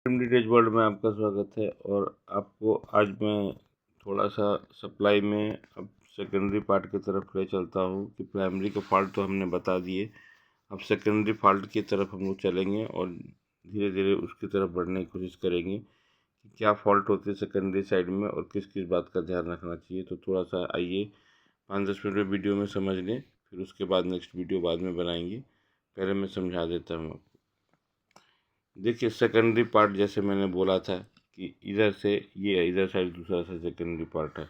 MD world में आपका स्वागत है। और आपको आज मैं थोड़ा सा सप्लाई में अब सेकेंडरी पार्ट की तरफ ले चलता हूँ कि प्राइमरी के फॉल्ट तो हमने बता दिए, अब सेकेंडरी फॉल्ट की तरफ हम लोग चलेंगे और धीरे धीरे उसकी तरफ बढ़ने की कोशिश करेंगे कि क्या फॉल्ट होते हैं सेकेंडरी साइड में और किस किस बात का ध्यान रखना चाहिए। तो थोड़ा सा आइए 5-10 मिनट में वीडियो में समझ लें, फिर उसके बाद नेक्स्ट वीडियो बाद में बनाएंगे। पहले मैं समझा देता हूँ। देखिए, सेकेंडरी पार्ट जैसे मैंने बोला था कि इधर से ये इधर साइड दूसरा सा सेकेंडरी पार्ट है।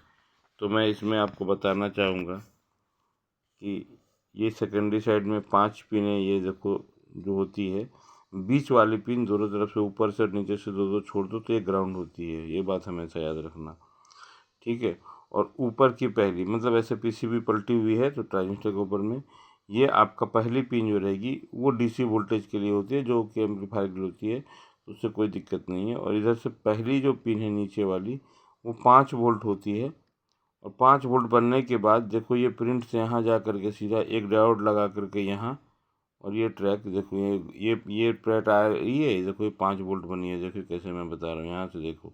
तो मैं इसमें आपको बताना चाहूँगा कि ये सेकेंडरी साइड में 5 पिनें ये देखो जो होती है, बीच वाली पिन दोनों तरफ से ऊपर से और नीचे से दो दो छोड़ दो तो ये ग्राउंड होती है। ये बात हमेशा याद रखना, ठीक है। और ऊपर की पहली मतलब ऐसे पीसीबी पलटी हुई है तो ट्रांजिस्टर के ऊपर में ये आपका पहली पिन जो रहेगी वो डीसी वोल्टेज के लिए होती है, जो कि एम्पलीफायर के लिए होती है, तो उससे कोई दिक्कत नहीं है। और इधर से पहली जो पिन है नीचे वाली वो 5 वोल्ट होती है। और 5 वोल्ट बनने के बाद देखो ये प्रिंट से यहाँ जा करके सीधा एक डायोड लगा करके यहाँ, और ये ट्रैक देखो ये ट्रैक आ रही है, देखो ये 5 वोल्ट बनी है। देखो कैसे मैं बता रहा हूँ, यहाँ से देखो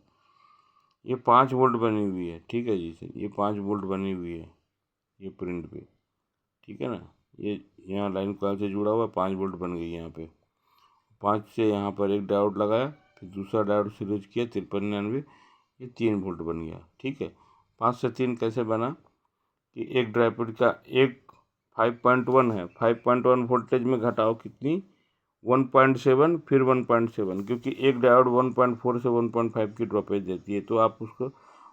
ये 5 वोल्ट बनी हुई है, ठीक है जी सर, ये 5 वोल्ट बनी हुई है ये प्रिंट पे, ठीक है ना। ये यहाँ लाइन कॉइल से जुड़ा हुआ 5 वोल्ट बन गई यहाँ पे। 5 से यहाँ पर एक डायोड लगाया, फिर दूसरा डायोड सीरीज किया 5399, ये 3 वोल्ट बन गया, ठीक है। 5 से 3 कैसे बना कि एक ड्राईपोर्ट का एक 5.1 है, 5.1 वोल्टेज में घटाओ कितनी 1.7, फिर 1.7, क्योंकि एक डायोड 1.4 से 1.5 की ड्रॉपेज देती है, तो आप उसको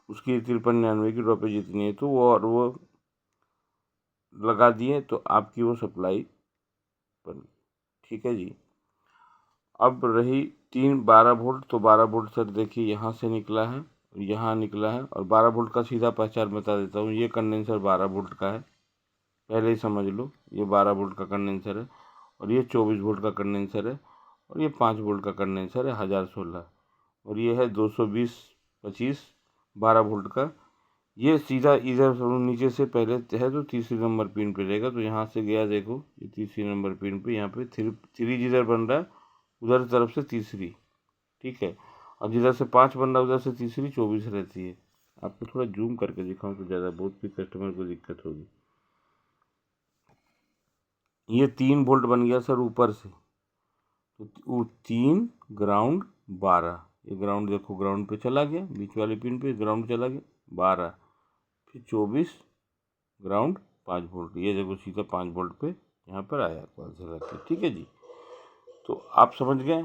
उसकी 5399 की ड्रॉपेज जितनी है तो वो लगा दिए तो आपकी वो सप्लाई बन, ठीक है जी। अब रही 12 वोल्ट, तो 12 वोल्ट सर देखिए यहाँ से निकला है, यहाँ निकला है, और 12 वोल्ट का सीधा पहचान बता देता हूँ। ये कंडेंसर 12 वोल्ट का है, पहले ही समझ लो, ये 12 वोल्ट का कंडेंसर है, और ये 24 वोल्ट का कंडेंसर है, और ये 5 वोल्ट का कंडेंसर है 1016, और ये है 220/25 12 वोल्ट का। ये सीधा इधर नीचे से पहले है तो तीसरी नंबर पिन पे रहेगा, तो यहाँ से गया देखो ये तीसरी नंबर पिन पे, यहाँ पे थ्री जिधर बन रहा है उधर तरफ से तीसरी, ठीक है। और जिधर से 5 बन रहा है उधर से तीसरी 24 रहती है। आपको थोड़ा जूम करके दिखाऊं तो ज़्यादा, बहुत भी कस्टमर को दिक्कत होगी। ये 3 वोल्ट बन गया सर ऊपर से, तो वो 3 ग्राउंड 12, ये ग्राउंड देखो ग्राउंड पे चला गया, बीच वाले पिन पे ग्राउंड चला गया 12, फिर 24 ग्राउंड 5 वोल्ट, ये देखो सीधा 5 वोल्ट पे यहाँ पर आया कॉल से रख, ठीक है जी। तो आप समझ गए।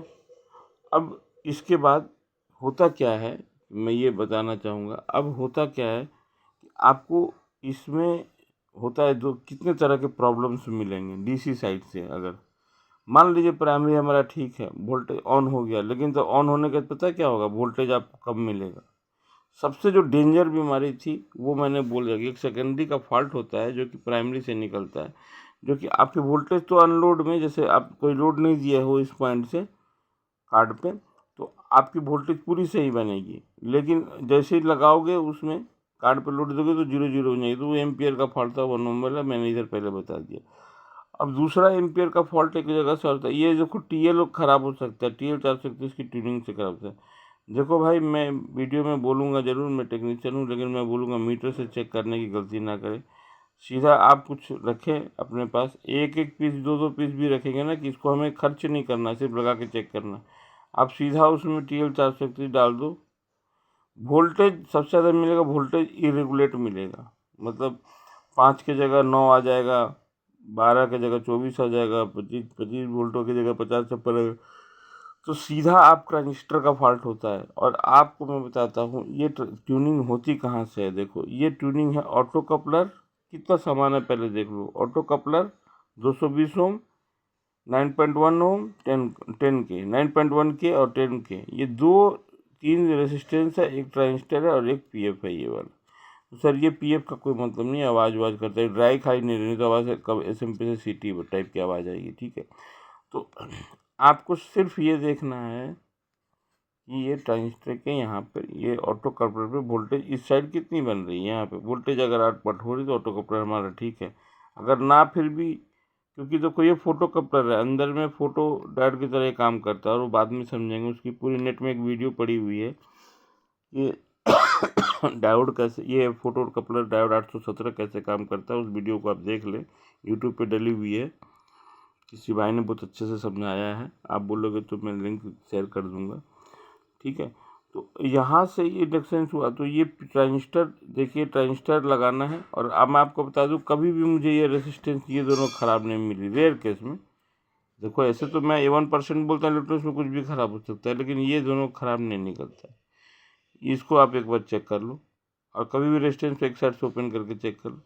अब इसके बाद होता क्या है मैं ये बताना चाहूँगा। अब होता क्या है कि आपको इसमें होता है दो कितने तरह के प्रॉब्लम्स मिलेंगे डीसी साइड से। अगर मान लीजिए प्राइमरी हमारा ठीक है, वोल्टेज ऑन हो गया, लेकिन तो ऑन होने के बाद पता क्या होगा, वोल्टेज आपको कम मिलेगा। सबसे जो डेंजर बीमारी थी वो मैंने बोल दिया कि एक सेकेंडरी का फॉल्ट होता है जो कि प्राइमरी से निकलता है, जो कि आपके वोल्टेज तो अनलोड में, जैसे आप कोई लोड नहीं दिए हो इस पॉइंट से कार्ड पे, तो आपकी वोल्टेज पूरी सही बनेगी, लेकिन जैसे ही लगाओगे उसमें कार्ड पे लोड दोगे तो 0 0 हो जाएगी, तो वो एम्पियर का फॉल्ट था, वो नॉर्मल है, मैंने इधर पहले बता दिया। अब दूसरा एम्पियर का फॉल्ट एक जगह से होता है, ये देखो टीएल खराब हो सकता है, टीएल 431 की ट्यूनिंग से खराब होता है। देखो भाई, मैं वीडियो में बोलूँगा ज़रूर, मैं टेक्नीशियन हूँ, लेकिन मैं बोलूँगा मीटर से चेक करने की गलती ना करें। सीधा आप कुछ रखें अपने पास, एक एक पीस दो दो पीस भी रखेंगे ना, कि इसको हमें खर्च नहीं करना, सिर्फ लगा के चेक करना। आप सीधा उसमें TL 431 डाल दो, वोल्टेज सबसे ज़्यादा मिलेगा, वोल्टेज इरेगुलेट मिलेगा, मतलब 5 की जगह 9 आ जाएगा, 12 की जगह 24 आ जाएगा, 25 वोल्टों की जगह 50 छप्पन आएगा। तो सीधा आप ट्रांजिस्टर का फॉल्ट होता है। और आपको मैं बताता हूँ ये ट्यूनिंग होती कहाँ से है। देखो ये ट्यूनिंग है ऑटो कपलर, कितना सामान है पहले देख लो। ऑटो कपलर 220 ओम, 9.1 ओम, 10 के, 9.1 के और 10 के, ये 3 रेसिस्टेंस है, एक ट्रांजिस्टर है और एक पीएफ है ये वाला। तो सर ये पीएफ का कोई मतलब नहीं है, आवाज़ करता है, ड्राई खाई नहीं रहनी, तो आवाज़ कब SMP से सीटी टाइप की आवाज़ आएगी, ठीक है। तो आपको सिर्फ ये देखना है कि ये ट्रांजिस्टर के यहाँ पर ये ऑटो कपलर पे वोल्टेज इस साइड कितनी बन रही है। यहाँ पे वोल्टेज अगर 8 पट हो रही तो ऑटो कपलर हमारा ठीक है, अगर ना फिर भी, क्योंकि देखो ये फोटो कपलर है, अंदर में फोटो डायोड की तरह ये काम करता है, और वो बाद में समझेंगे। उसकी पूरी नेट में एक वीडियो पड़ी हुई है ये डायोड कैसे, ये फोटो कपलर डायोड 817 कैसे काम करता है। उस वीडियो को आप देख लें, यूट्यूब पे डली हुई है, किसी भाई ने बहुत अच्छे से समझाया है। आप बोलोगे तो मैं लिंक शेयर कर दूंगा, ठीक है। तो यहाँ से ये इंडक्शन हुआ, तो ये ट्रांजिस्टर देखिए, ट्रांजिस्टर लगाना है। और अब मैं आपको बता दूं, कभी भी मुझे ये रेसिस्टेंस ये दोनों ख़राब नहीं मिली, रेयर केस में। देखो ऐसे तो मैं 1% बोलता हूँ इलेक्ट्रॉनिक्स में कुछ भी ख़राब हो सकता है, लेकिन ये दोनों ख़राब नहीं निकलता है। इसको आप एक बार चेक कर लो, और कभी भी रेजिस्टेंस एक साइड से ओपन करके चेक कर लो।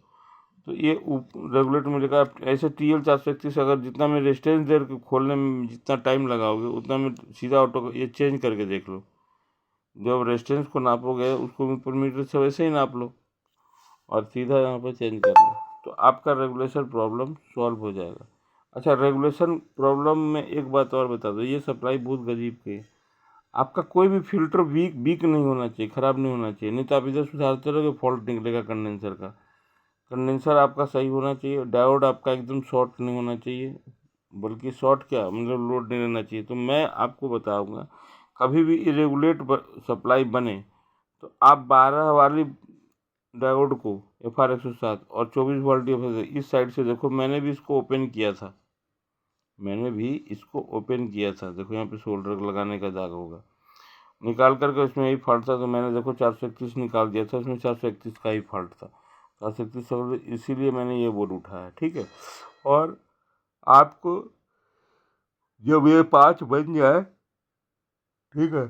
तो ये रेगुलेटर मिलेगा। आप ऐसे TL431 अगर जितना में रेजिस्टेंस देर के खोलने में जितना टाइम लगाओगे, उतना में सीधा ऑटो ये चेंज करके देख लो। जब रेजिस्टेंस को नापोगे उसको ऊपर मीटर से वैसे ही नाप लो, और सीधा यहाँ पर चेंज कर लो, तो आपका रेगुलेशन प्रॉब्लम सॉल्व हो जाएगा। अच्छा, रेगुलेशन प्रॉब्लम में एक बात और बता दो, ये सप्लाई बहुत गरीब की है। आपका कोई भी फिल्टर वीक नहीं होना चाहिए, ख़राब नहीं होना चाहिए, नहीं तो आप इधर सुधारते रहोगे फॉल्ट निकलेगा कंडेंसर का। कंडेंसर आपका सही होना चाहिए, डायोड आपका एकदम शॉर्ट नहीं होना चाहिए, बल्कि शॉर्ट क्या मतलब लोड नहीं रहना चाहिए। तो मैं आपको बताऊंगा, कभी भी इरेगुलेट सप्लाई बने तो आप 12 वाली डायोड को FR107 और 24 वोल्ट इस साइड से देखो, मैंने भी इसको ओपन किया था, देखो यहाँ पे सोल्डर लगाने का दाग होगा, निकाल करके उसमें यही फॉल्ट था। तो मैंने देखो 431 निकाल दिया था, उसमें 431 का ही फॉल्ट था, 431, इसीलिए मैंने ये बोर्ड उठाया, ठीक है। और आपको जब ये 5 बन जाए, ठीक है,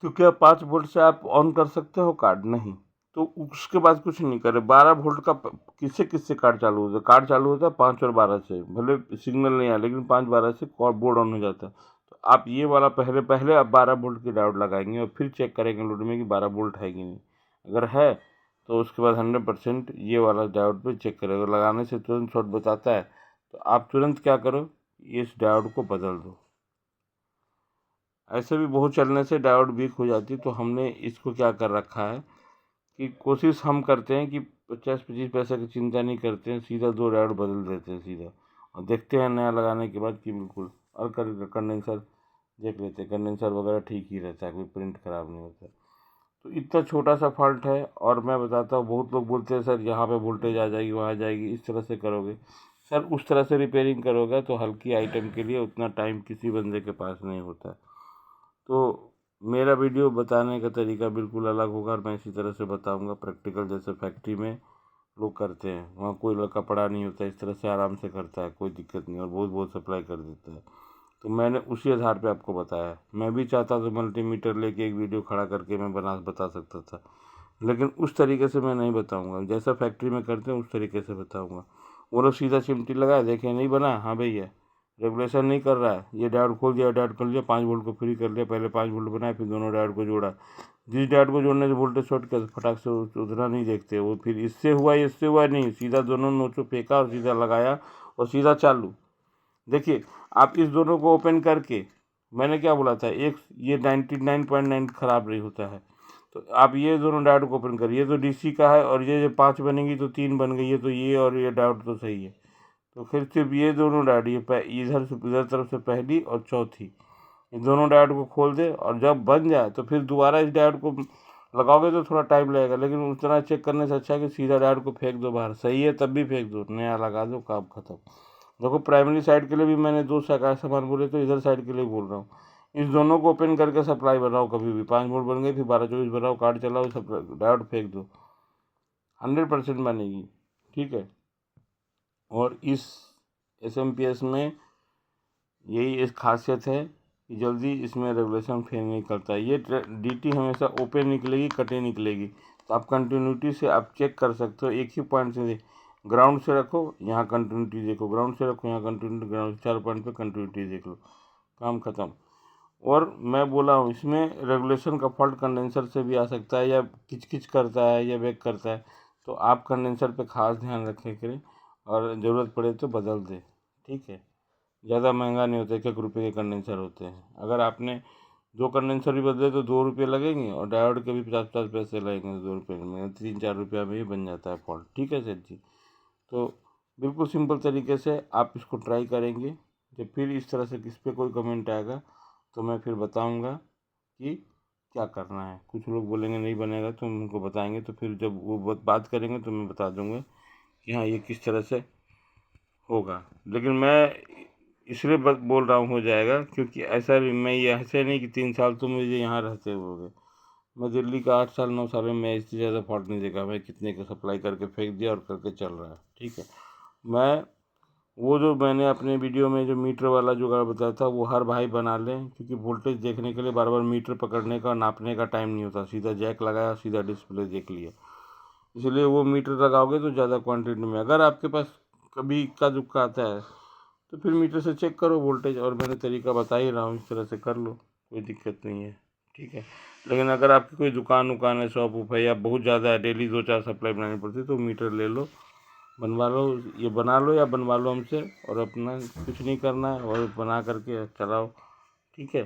तो क्या 5 वोल्ट से आप ऑन कर सकते हो कार्ड? नहीं। तो उसके बाद कुछ नहीं करे, 12 वोल्ट का किससे किससे कार्ड चालू होता है? कार्ड चालू होता है 5 और 12 से, भले सिग्नल नहीं आया, लेकिन 5-12 से बोर्ड ऑन हो जाता है। तो आप ये वाला पहले आप 12 वोल्ट की डायोड लगाएंगे, और फिर चेक करेंगे लोड में कि 12 वोल्ट है कि नहीं। अगर है तो उसके बाद 100% ये वाला डायोड पे चेक करें। अगर लगाने से तुरंत शॉर्ट बताता है, तो आप तुरंत क्या करो, इस डायोड को बदल दो। ऐसे भी बहुत चलने से डायोड वीक हो जाती है। तो हमने इसको क्या कर रखा है कि कोशिश हम करते हैं कि 50-25 पैसे की चिंता नहीं करते हैं, सीधा 2 डायोड बदल देते हैं सीधा, और देखते हैं नया लगाने के बाद कि बिल्कुल। और कंडेंसर देख लेते हैं, कंडेंसर वगैरह ठीक ही रहता है, कोई प्रिंट ख़राब नहीं होता। तो इतना छोटा सा फॉल्ट है। और मैं बताता हूँ, बहुत लोग बोलते हैं सर यहाँ पे वोल्टेज आ जाएगी, वहाँ आ जाएगी, इस तरह से करोगे। सर उस तरह से रिपेयरिंग करोगे तो हल्की आइटम के लिए उतना टाइम किसी बंदे के पास नहीं होता। तो मेरा वीडियो बताने का तरीका बिल्कुल अलग होगा, और मैं इसी तरह से बताऊंगा प्रैक्टिकल, जैसे फैक्ट्री में लोग करते हैं, वहाँ कोई लड़का पड़ा नहीं होता, इस तरह से आराम से करता है, कोई दिक्कत नहीं, और बहुत बहुत सप्लाई कर देता है। तो मैंने उसी आधार पे आपको बताया। मैं भी चाहता तो मल्टीमीटर लेके एक वीडियो खड़ा करके मैं बता सकता था, लेकिन उस तरीके से मैं नहीं बताऊंगा, जैसा फैक्ट्री में करते हैं उस तरीके से बताऊंगा। वो लोग सीधा चिमटी लगाए, देखे नहीं बना, हाँ भैया रेगुलेशन नहीं कर रहा है, ये डायोड खोल दिया, डायोड कर लिया, 5 वोल्ट को फ्री कर लिया, पहले 5 वोल्ट बनाए, फिर दोनों डायोड को जोड़ा। जिस डायोड को जोड़ने से वोल्टेज शॉर्ट किया, फटाक से उतना नहीं देखते वो, फिर इससे हुआ नहीं, सीधा दोनों नोचो फेंका और सीधा लगाया और सीधा चालू। देखिए, आप इस दोनों को ओपन करके, मैंने क्या बोला था, एक ये 99.9 खराब नहीं होता है। तो आप ये दोनों डायोड को ओपन करिए, ये तो DC का है, और ये जो 5 बनेंगी तो 3 बन गई है, तो ये और ये डायोड तो सही है। तो फिर सिर्फ ये दोनों डायोड, ये इधर तरफ से पहली और चौथी, ये दोनों डायोड को खोल दे, और जब बन जाए तो फिर दोबारा इस डायोड को लगाओगे तो थोड़ा टाइम लगेगा, लेकिन उतना चेक करने से अच्छा है कि सीधा डायोड को फेंक दो बाहर, सही है तब भी फेंक दो, नया लगा दो, काम खत्म। देखो प्राइमरी साइड के लिए भी मैंने 2 शाखा सामान बोले, तो इधर साइड के लिए बोल रहा हूँ। इस दोनों को ओपन करके सप्लाई बनाओ, कभी भी 5 वोल्ट बन गई, फिर 12-24 बनाओ, कार्ड चलाओ, सब डायोड फेंक दो, 100% बनेगी, ठीक है। और इस SMPS में यही एक खासियत है कि जल्दी इसमें रेगुलेशन फेल नहीं करता है। ये DT हमेशा ओपन निकलेगी, कटे निकलेगी। तो आप कंटिन्यूटी से आप चेक कर सकते हो, एक ही पॉइंट से ग्राउंड से रखो, यहाँ कंटिन्यूटी देखो, ग्राउंड से रखो, यहाँ कंटिन्यूटी, ग्राउंड 4 पॉइंट पे कंटिन्यूटी देख लो, काम खत्म। और मैं बोला हूँ, इसमें रेगुलेशन का फॉल्ट कंडेंसर से भी आ सकता है, या किच करता है, या बैक करता है। तो आप कंडेंसर पे खास ध्यान रखें करें, और ज़रूरत पड़े तो बदल दें, ठीक है। ज़्यादा महंगा नहीं होता, 1-1 रुपये के कंडेंसर होते हैं। अगर आपने 2 कंडेंसर भी बदले तो 2 रुपये लगेंगे, और डायोड के भी 50-50 पैसे लगेंगे, 2 रुपये में 3-4 रुपया में ही बन जाता है फॉल्ट, ठीक है सर जी। तो बिल्कुल सिंपल तरीके से आप इसको ट्राई करेंगे। जब फिर इस तरह से किस पे कोई कमेंट आएगा तो मैं फिर बताऊंगा कि क्या करना है। कुछ लोग बोलेंगे नहीं बनेगा तो हम उनको बताएंगे, तो फिर जब वो बात करेंगे तो मैं बता दूंगा कि हाँ ये किस तरह से होगा। लेकिन मैं इसलिए बोल रहा हूँ हो जाएगा, क्योंकि ऐसा भी मैं ये ऐसे नहीं कि 3 साल तो मुझे यहाँ रहते हुए हो गए। मैं दिल्ली का 8 साल 9 साल में मैं इससे ज़्यादा फॉल्ट नहीं देखा। मैं कितने का सप्लाई करके फेंक दिया और करके चल रहा है, ठीक है। मैं वो जो मैंने अपने वीडियो में जो मीटर वाला जुगाड़ बताया था वो हर भाई बना लें, क्योंकि वोल्टेज देखने के लिए बार बार मीटर पकड़ने का नापने का टाइम नहीं होता। सीधा जैक लगाया, सीधा डिस्प्ले देख लिया। इसलिए वो मीटर लगाओगे तो ज़्यादा क्वांटिटी में। अगर आपके पास कभी इक्का दुक्का आता है तो फिर मीटर से चेक करो वोल्टेज, और मैंने तरीका बता ही रहा हूँ, इस तरह से कर लो, कोई दिक्कत नहीं है, ठीक है। लेकिन अगर आपकी कोई दुकान उकान है, शॉप वूप है, या बहुत ज़्यादा है, डेली 2 4 सप्लाई बनानी पड़ती है, तो मीटर ले लो, बनवा लो। ये बना लो या बनवा लो हमसे, और अपना कुछ नहीं करना है और बना करके चलाओ, ठीक है।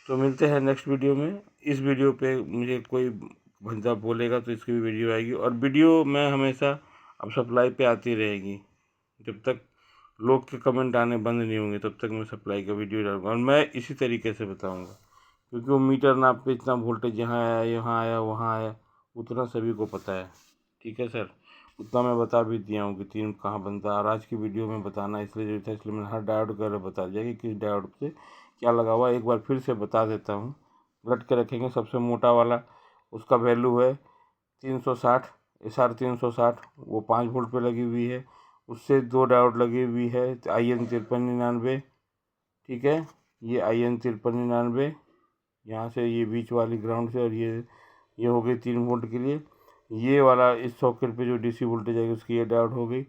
तो मिलते हैं नेक्स्ट वीडियो में। इस वीडियो पे मुझे कोई बंदा बोलेगा तो इसकी भी वीडियो आएगी, और वीडियो मैं हमेशा अब सप्लाई पे आती रहेगी। जब तक लोग के कमेंट आने बंद नहीं होंगे तब तक मैं सप्लाई का वीडियो डालूंगा, और मैं इसी तरीके से बताऊंगा। क्योंकि वो मीटर नाप पे इतना वोल्टेज यहाँ आया, यहाँ आया, वहाँ आया, उतना सभी को पता है, ठीक है सर। उतना मैं बता भी दिया हूँ कि 3 कहाँ बनता है। और आज की वीडियो में बताना इसलिए जो था, इसलिए मैंने हर डायोड का बता दिया कि किस डायोड से क्या लगा हुआ। एक बार फिर से बता देता हूँ। रट के रखेंगे। सबसे मोटा वाला उसका वैल्यू है 360, SR 360, वो 5 वोल्ट पे लगी हुई है। उससे 2 डायोड लगी हुई है, IN 5399, ठीक है। ये IN 5399, यहाँ से ये बीच वाली ग्राउंड से, और ये हो गई 3 वोल्ट के लिए। ये वाला इस सॉकेट पे जो DC वोल्टेज आएगी उसकी ये डायोड हो गई।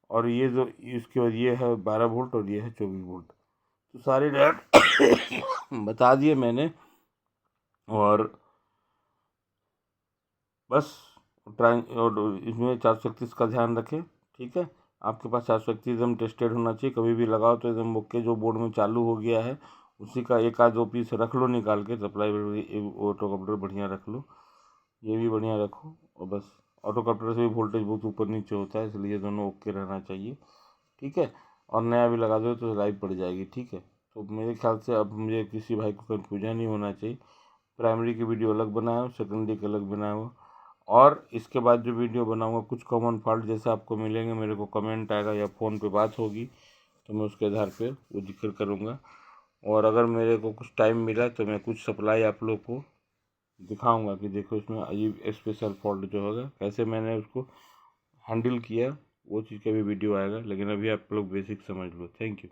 और ये जो इसके बाद ये है 12 वोल्ट, और ये है 24 वोल्ट। तो सारे डायोड बता दिए मैंने। और बस और इसमें 431 का ध्यान रखें, ठीक है। आपके पास 431 एकदम टेस्टेड होना चाहिए। कभी भी लगाओ तो एकदम ओके। जो बोर्ड में चालू हो गया है उसी का 1 आध 2 पीस रख लो निकाल के। सप्लाई ऑटो कप्टर बढ़िया रख लो, ये भी बढ़िया रखो। और बस, ऑटो कप्टर से भी वोल्टेज बहुत ऊपर नीचे होता है, इसलिए दोनों ओके रहना चाहिए, ठीक है। और नया भी लगा दो तो लाइट पड़ जाएगी, ठीक है। तो मेरे ख्याल से अब मुझे किसी भाई को कन्फ्यूजन नहीं होना चाहिए। प्राइमरी की वीडियो अलग बनाओ, सेकेंडरी की अलग बनाओ। और इसके बाद जो वीडियो बनाऊंगा कुछ कॉमन फॉल्ट जैसे आपको मिलेंगे, मेरे को कमेंट आएगा या फ़ोन पे बात होगी तो मैं उसके आधार पे वो जिक्र करूंगा। और अगर मेरे को कुछ टाइम मिला तो मैं कुछ सप्लाई आप लोग को दिखाऊंगा कि देखो इसमें अजीब स्पेशल फॉल्ट जो होगा कैसे मैंने उसको हैंडल किया, वो चीज़ का भी वीडियो आएगा। लेकिन अभी आप लोग बेसिक समझ लो। Thank you.